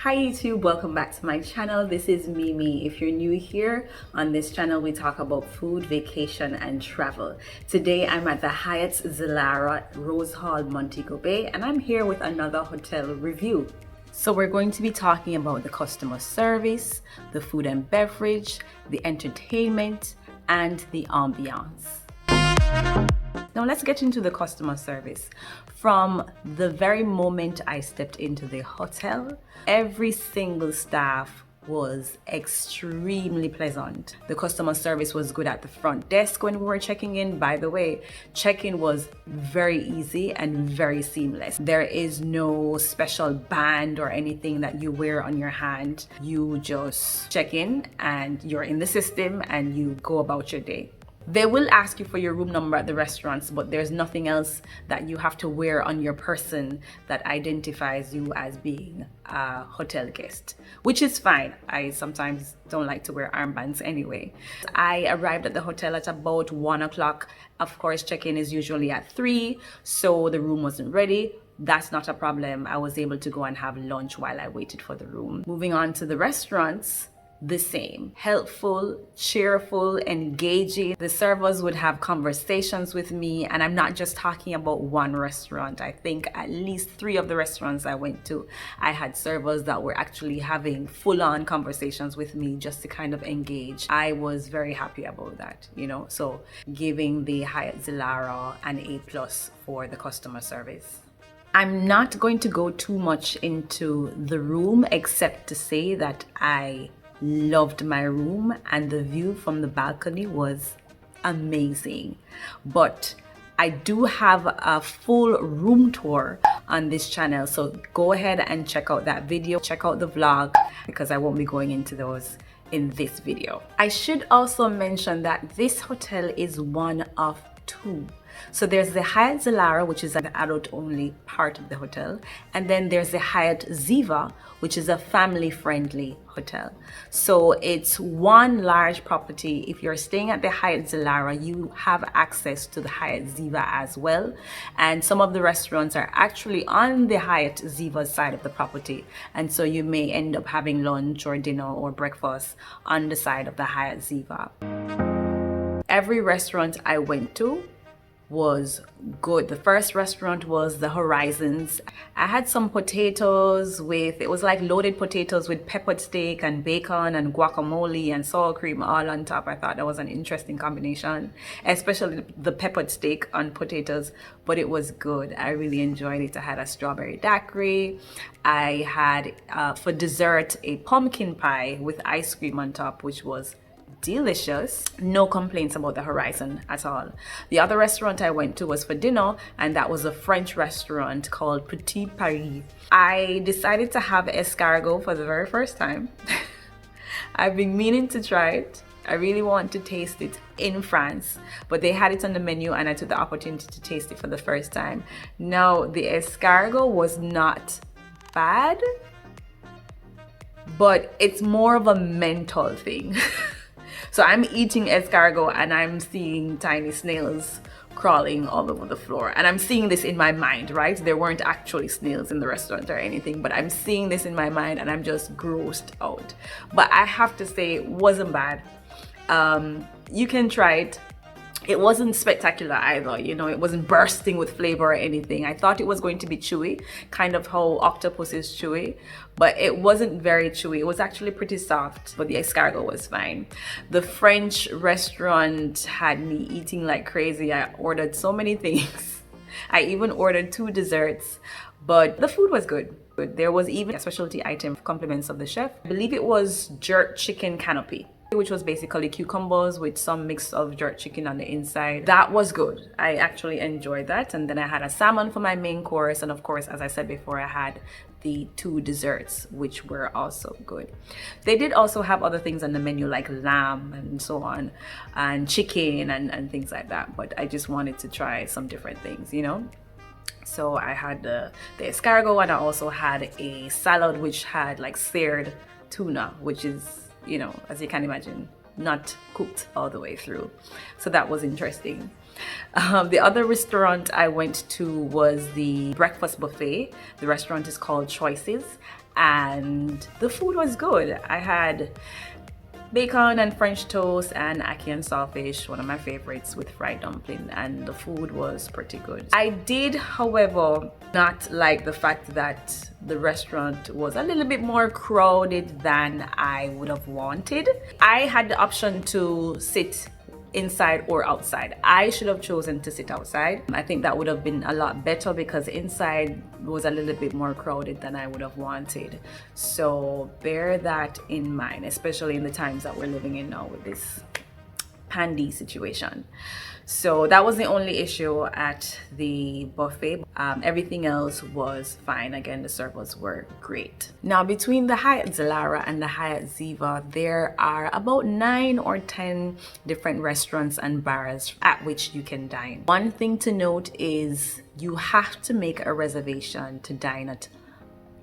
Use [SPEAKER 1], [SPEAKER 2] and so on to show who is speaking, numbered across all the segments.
[SPEAKER 1] Hi YouTube, welcome back to my channel. This is Mimi. If you're new here, on this channel we talk about food, vacation and travel. Today I'm at the HYATT ZILARA, Rosehall, Montego Bay, and I'm here with another hotel review. So we're going to be talking about the customer service, the food and beverage, the entertainment, and the ambiance. Now let's get into the customer service. From the very moment I stepped into the hotel, every single staff was extremely pleasant. The customer service was good at the front desk when we were checking in. By the way, check-in was very easy and very seamless. There is no special band or anything that you wear on your hand. You just check in and you're in the system and you go about your day. They will ask you for your room number at the restaurants, but there's nothing else that you have to wear on your person that identifies you as being a hotel guest, which is fine. I sometimes don't like to wear armbands anyway. I arrived at the hotel at about 1 o'clock. Of course, check-in is usually at 3, so the room wasn't ready. That's not a problem. I was able to go and have lunch while I waited for the room. Moving on to the restaurants. The same. Helpful, cheerful, engaging. The servers would have conversations with me, and I'm not just talking about one restaurant. I think at least 3 of the restaurants I went to, I had servers that were actually having full-on conversations with me just to kind of engage. I was very happy about that, so giving the HYATT ZILARA an A+ for the customer service. I'm not going to go too much into the room except to say that I loved my room and the view from the balcony was amazing. But I do have a full room tour on this channel, so go ahead and check out that video, check out the vlog, because I won't be going into those in this video. I should also mention that this hotel is one of 2. So there's the HYATT ZILARA, which is an adult-only part of the hotel, and then there's the HYATT ZIVA, which is a family-friendly hotel. So it's one large property. If you're staying at the HYATT ZILARA, you have access to the HYATT ZIVA as well. And some of the restaurants are actually on the HYATT ZIVA side of the property, and so you may end up having lunch or dinner or breakfast on the side of the HYATT ZIVA. Every restaurant I went to was good. The first restaurant was the Horizons. I had some potatoes it was like loaded potatoes with peppered steak and bacon and guacamole and sour cream all on top. I thought that was an interesting combination, especially the peppered steak on potatoes, but it was good. I really enjoyed it. I had a strawberry daiquiri. I had for dessert a pumpkin pie with ice cream on top, which was delicious. No complaints about the Horizon at all. The other restaurant I went to was for dinner, and that was a French restaurant called Petit Paris. I decided to have escargot for the very first time. I've been meaning to try it. I really want to taste it in France, but they had it on the menu and I took the opportunity to taste it for the first time. Now, the escargot was not bad, but it's more of a mental thing. So I'm eating escargot and I'm seeing tiny snails crawling all over the floor. And I'm seeing this in my mind, right? There weren't actually snails in the restaurant or anything, but I'm seeing this in my mind and I'm just grossed out. But I have to say, it wasn't bad. You can try it. It wasn't spectacular either, it wasn't bursting with flavor or anything. I thought it was going to be chewy, kind of how octopus is chewy, but it wasn't very chewy. It was actually pretty soft, but the escargot was fine. The French restaurant had me eating like crazy. I ordered so many things. I even ordered 2 desserts, but the food was good. There was even a specialty item, compliments of the chef. I believe it was jerk chicken canopy, which was basically cucumbers with some mix of jerk chicken on the inside. That was good. I actually enjoyed that. And then I had a salmon for my main course. And of course, as I said before, I had the 2 desserts, which were also good. They did also have other things on the menu like lamb and so on, and chicken and things like that. But I just wanted to try some different things, So I had the escargot, and I also had a salad which had like seared tuna, which is, as you can imagine, not cooked all the way through. So that was interesting. The other restaurant I went to was the breakfast buffet. The restaurant is called Choices, and the food was good. I had bacon and French toast and ackee and saltfish, one of my favorites, with fried dumpling, and the food was pretty good. I did, however, not like the fact that the restaurant was a little bit more crowded than I would have wanted. I had the option to sit inside or outside. I should have chosen to sit outside. I think that would have been a lot better because inside was a little bit more crowded than I would have wanted. So bear that in mind, especially in the times that we're living in now with this pandy situation. So that was the only issue at the buffet. Everything else was fine. Again, the servers were great. Now, between the HYATT ZILARA and the HYATT Ziva, there are about 9 or 10 different restaurants and bars at which you can dine. One thing to note is you have to make a reservation to dine at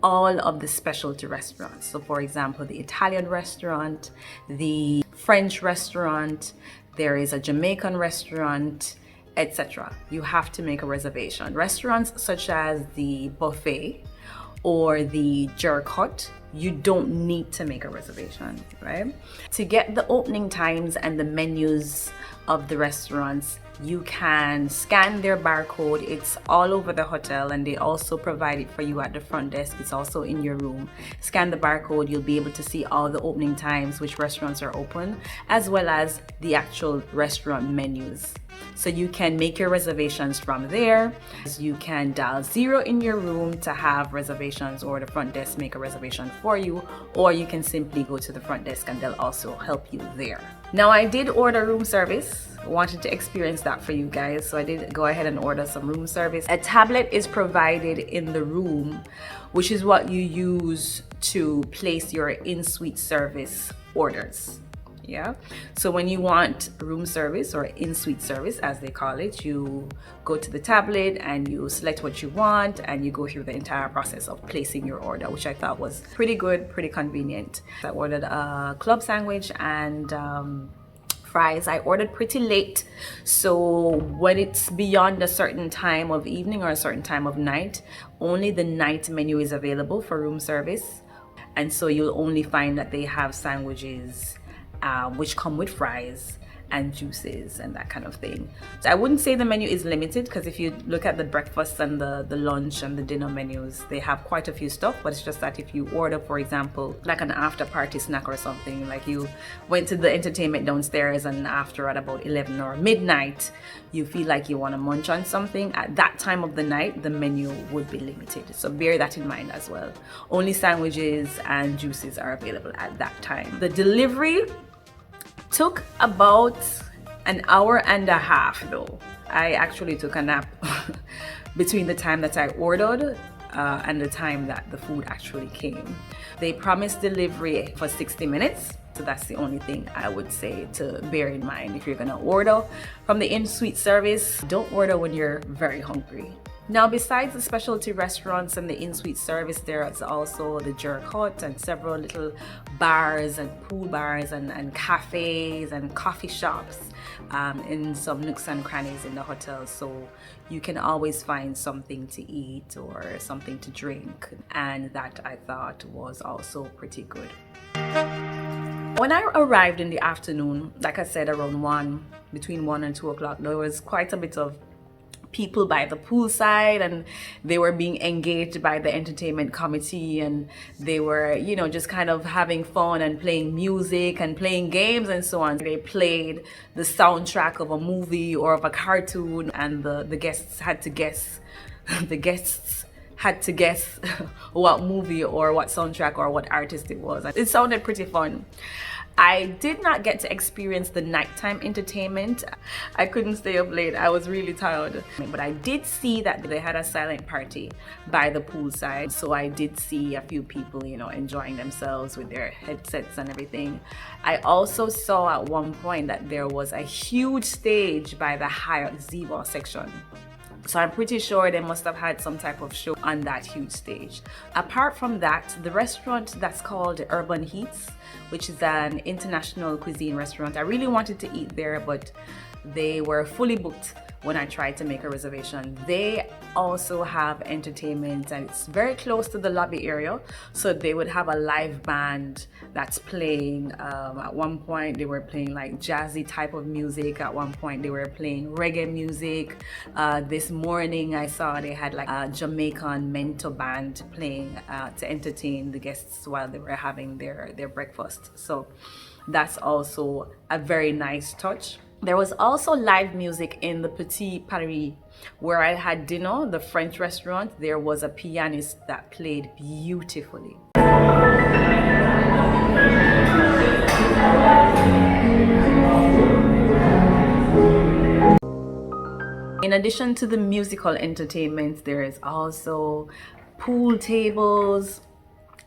[SPEAKER 1] all of the specialty restaurants. So for example, the Italian restaurant, the French restaurant, there is a Jamaican restaurant, etc. You have to make a reservation. Restaurants such as the buffet or the jerk hut, you don't need to make a reservation, right? To get the opening times and the menus of the restaurants, you can scan their barcode. It's all over the hotel, and they also provide it for you at the front desk. It's also in your room. Scan the barcode, you'll be able to see all the opening times, which restaurants are open, as well as the actual restaurant menus. So you can make your reservations from there. You can dial 0 in your room to have reservations, or the front desk make a reservation for you, or you can simply go to the front desk and they'll also help you there. Now, I did order room service. I wanted to experience that for you guys, so I did go ahead and order some room service. A tablet is provided in the room, which is what you use to place your in-suite service orders. Yeah, so when you want room service or in-suite service, as they call it, you go to the tablet and you select what you want, and you go through the entire process of placing your order, which I thought was pretty good, pretty convenient. I ordered a club sandwich and fries. I ordered pretty late, so when it's beyond a certain time of evening or a certain time of night, only the night menu is available for room service, and so you'll only find that they have sandwiches which come with fries and juices and that kind of thing. So I wouldn't say the menu is limited, because if you look at the breakfast and the lunch and the dinner menus, they have quite a few stuff, but it's just that if you order, for example, like an after party snack or something, like you went to the entertainment downstairs and after at about 11 or midnight, you feel like you want to munch on something, at that time of the night, the menu would be limited. So bear that in mind as well. Only sandwiches and juices are available at that time. The delivery took about an hour and a half though. I actually took a nap between the time that I ordered and the time that the food actually came. They promised delivery for 60 minutes. So that's the only thing I would say to bear in mind. If you're gonna order from the in-suite service, don't order when you're very hungry. Now, besides the specialty restaurants and the in-suite service, there's also the jerk hut and several little bars and pool bars and cafes and coffee shops in some nooks and crannies in the hotel. So you can always find something to eat or something to drink. And that I thought was also pretty good. When I arrived in the afternoon, like I said, around between 1 and 2 o'clock, there was quite a bit of people by the poolside, and they were being engaged by the entertainment committee, and they were, you know, just kind of having fun and playing music and playing games and so on. They played the soundtrack of a movie or of a cartoon, and the guests had to guess what movie or what soundtrack or what artist it was. It sounded pretty fun. I did not get to experience the nighttime entertainment. I couldn't stay up late. I was really tired. But I did see that they had a silent party by the poolside. So I did see a few people, you know, enjoying themselves with their headsets and everything. I also saw at one point that there was a huge stage by the HYATT Ziva section. So I'm pretty sure they must have had some type of show on that huge stage. Apart from that, the restaurant that's called Urban Heats, which is an international cuisine restaurant, I really wanted to eat there, but they were fully booked when I tried to make a reservation. They also have entertainment, and it's very close to the lobby area, so they would have a live band that's playing. At one point they were playing like jazzy type of music. At one point they were playing reggae music. This morning I saw they had like a Jamaican mento band playing to entertain the guests while they were having their breakfast. So that's also a very nice touch. There was also live music in the Petit Paris where I had dinner, the French restaurant. There was a pianist that played beautifully. In addition to the musical entertainment, there is also pool tables.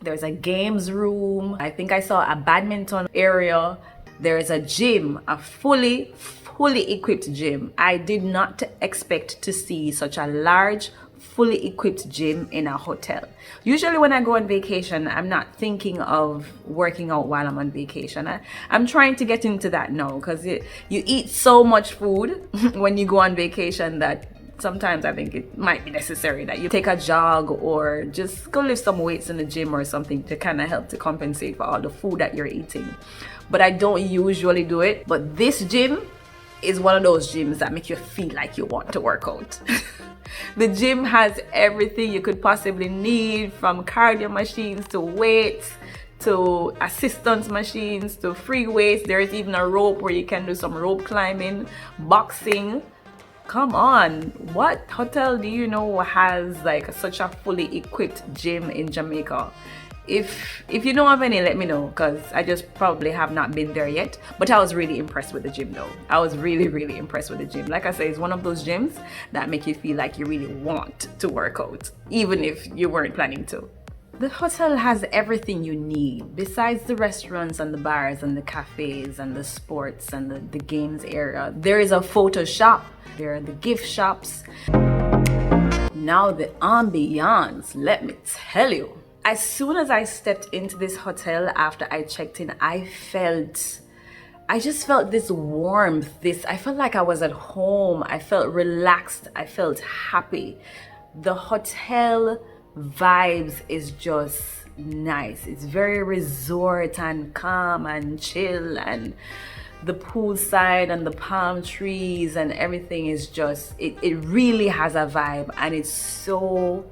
[SPEAKER 1] There's a games room. I think I saw a badminton area. There is a gym, a fully equipped gym. I did not expect to see such a large, fully equipped gym in a hotel. Usually when I go on vacation, I'm not thinking of working out while I'm on vacation. I'm trying to get into that now, because you eat so much food when you go on vacation that sometimes I think it might be necessary that you take a jog or just go lift some weights in the gym or something to kind of help to compensate for all the food that you're eating. But I don't usually do it. But this gym is one of those gyms that make you feel like you want to work out. The gym has everything you could possibly need, from cardio machines to weights to assistance machines to free weights. There is even a rope where you can do some rope climbing, boxing. Come on, what hotel do you know has like such a fully equipped gym in Jamaica? If you know of any, let me know, because I just probably have not been there yet. But I was really impressed with the gym though. I was really impressed with the gym. Like I say, it's one of those gyms that make you feel like you really want to work out, even if you weren't planning to. The hotel has everything you need besides the restaurants and the bars and the cafes and the sports and the games area. There is a photo shop. There are the gift shops. Now the ambiance, let me tell you. As soon as I stepped into this hotel after I checked in, I just felt this warmth. I felt like I was at home. I felt relaxed. I felt happy. The hotel vibes is just nice. It's very resort and calm and chill, and the poolside and the palm trees and everything is just, it really has a vibe, and it's so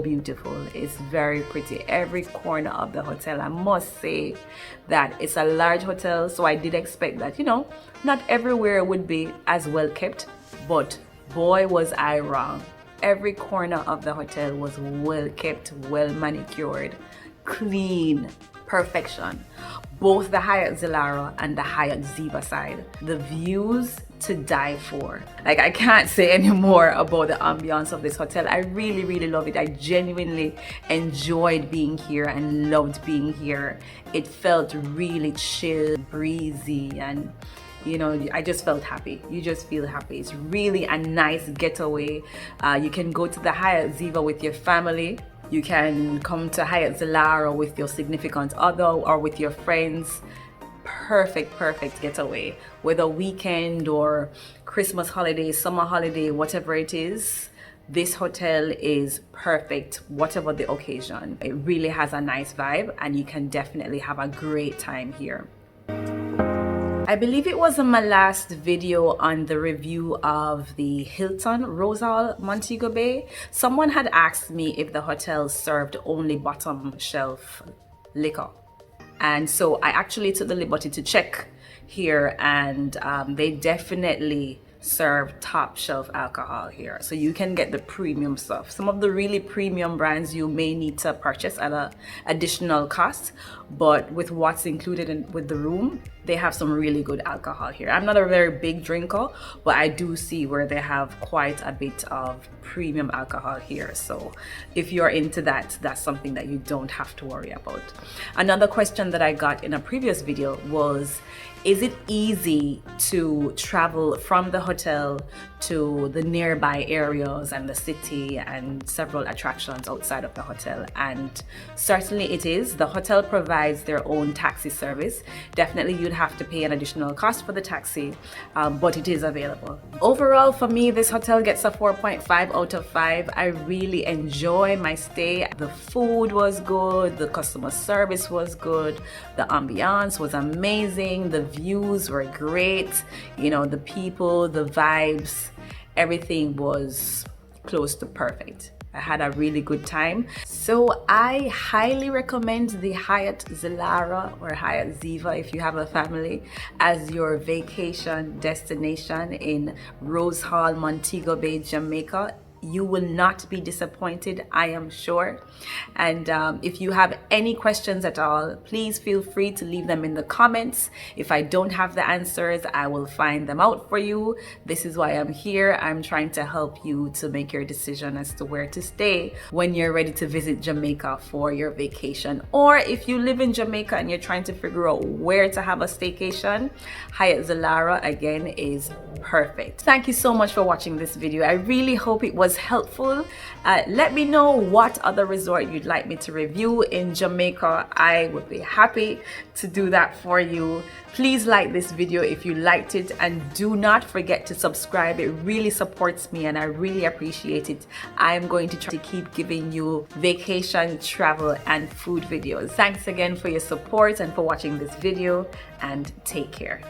[SPEAKER 1] beautiful. It's very pretty. Every corner of the hotel, I must say that it's a large hotel, so I did expect that, not everywhere would be as well kept, but boy was I wrong. Every corner of the hotel was well kept, well manicured, clean, perfection. Both the HYATT ZILARA and the HYATT Ziva side. The views to die for. Like, I can't say any more about the ambiance of this hotel. I really love it. I genuinely enjoyed being here and loved being here. It felt really chill, breezy, and I just felt happy. You just feel happy. It's really a nice getaway. You can go to the HYATT Ziva with your family. You can come to HYATT ZILARA with your significant other or with your friends. Perfect getaway. Whether weekend or Christmas holiday, summer holiday, whatever it is, this hotel is perfect, whatever the occasion. It really has a nice vibe, and you can definitely have a great time here. I believe it was in my last video on the review of the Hilton Rosehall, Montego Bay. Someone had asked me if the hotel served only bottom shelf liquor. And so I actually took the liberty to check here, and they definitely serve top shelf alcohol here, so you can get the premium stuff. Some of the really premium brands you may need to purchase at an additional cost, but with what's included with the room, they have some really good alcohol here. I'm not a very big drinker, but I do see where they have quite a bit of premium alcohol here. So if you're into that, that's something that you don't have to worry about. Another question that I got in a previous video was, is it easy to travel from the hotel to the nearby areas and the city and several attractions outside of the hotel? And certainly it is. The hotel provides their own taxi service. Definitely you'd have to pay an additional cost for the taxi, but it is available. Overall, for me, this hotel gets a 4.5 out of 5. I really enjoy my stay. The food was good, the customer service was good, the ambiance was amazing, the views were great, you know, the people, the vibes, everything was close to perfect. I had a really good time. So I highly recommend the HYATT ZILARA or HYATT Ziva if you have a family as your vacation destination in Rosehall, Montego Bay, Jamaica. You will not be disappointed, I am sure. And if you have any questions at all, please feel free to leave them in the comments. If I don't have the answers, I will find them out for you. This is why I'm here. I'm trying to help you to make your decision as to where to stay when you're ready to visit Jamaica for your vacation. Or if you live in Jamaica and you're trying to figure out where to have a staycation, HYATT ZILARA again is perfect. Thank you so much for watching this video. I really hope it was helpful. Let me know what other resort you'd like me to review in Jamaica. I would be happy to do that for you. Please like this video if you liked it, and do not forget to subscribe. It really supports me and I really appreciate it. I'm going to try to keep giving you vacation, travel and food videos. Thanks again for your support and for watching this video, and take care.